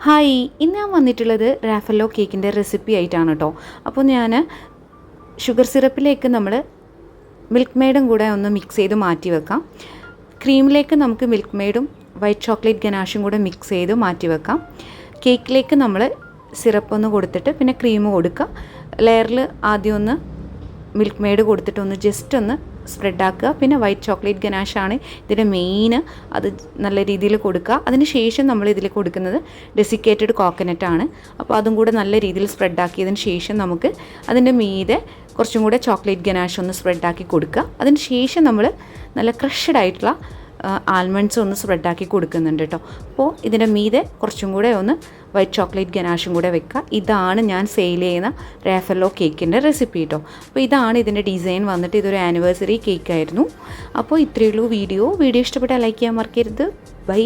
Hi, ഇന്ന് ഞാൻ വന്നിട്ടുള്ളത് റാഫല്ലോ കേക്കിൻ്റെ റെസിപ്പി ആയിട്ടാണ് കേട്ടോ. അപ്പോൾ ഞാൻ ഷുഗർ സിറപ്പിലേക്ക് നമ്മൾ മിൽക്ക് മെയ്ഡും കൂടെ ഒന്ന് മിക്സ് ചെയ്ത് മാറ്റി വെക്കാം. ക്രീമിലേക്ക് നമുക്ക് മിൽക്ക് മെയ്ഡും വൈറ്റ് ചോക്ലേറ്റ് ഗനാഷും കൂടെ മിക്സ് ചെയ്ത് മാറ്റി വെക്കാം. കേക്കിലേക്ക് നമ്മൾ സിറപ്പ് ഒന്ന് കൊടുത്തിട്ട് പിന്നെ ക്രീം കൊടുക്കുക. ലെയറിൽ ആദ്യം ഒന്ന് മിൽക്ക് മെയ്ഡ് കൊടുത്തിട്ട് ഒന്ന് ജസ്റ്റ് ഒന്ന് സ്പ്രെഡാക്കുക. പിന്നെ വൈറ്റ് ചോക്ലേറ്റ് ഗനാഷാണ് ഇതിൻ്റെ മെയിൻ, അത് നല്ല രീതിയിൽ കൊടുക്കുക. അതിന് ശേഷം നമ്മൾ ഇതിൽ കൊടുക്കുന്നത് ഡെസിക്കേറ്റഡ് കോക്കനട്ടാണ്. അപ്പോൾ അതും കൂടെ നല്ല രീതിയിൽ സ്പ്രെഡാക്കിയതിന് ശേഷം നമുക്ക് അതിൻ്റെ മീതെ കുറച്ചും കൂടെ ചോക്ലേറ്റ് ഗനാഷ് ഒന്ന് സ്പ്രെഡാക്കി കൊടുക്കുക. അതിന് ശേഷം നമ്മൾ നല്ല ക്രഷ്ഡ് ആയിട്ടുള്ള ആൽമണ്ട്സ് ഒന്ന് സ്പ്രെഡാക്കി കൊടുക്കുന്നുണ്ട് കേട്ടോ. അപ്പോൾ ഇതിൻ്റെ മീതെ കുറച്ചും കൂടെ ഒന്ന് വൈറ്റ് ചോക്ലേറ്റ് ഗനാഷും കൂടെ വെക്കുക. ഇതാണ് ഞാൻ സെയിൽ ചെയ്യുന്ന റാഫല്ലോ കേക്കിൻ്റെ റെസിപ്പി കേട്ടോ. അപ്പോൾ ഇതാണ് ഇതിൻ്റെ ഡിസൈൻ വന്നിട്ട്. ഇതൊരു ആനിവേഴ്സറി കേക്കായിരുന്നു. അപ്പോൾ ഇത്രയേ ഉള്ളൂ വീഡിയോ ഇഷ്ടപ്പെട്ടാൽ ലൈക്ക് ചെയ്യാൻ മറക്കരുത്. ബൈ.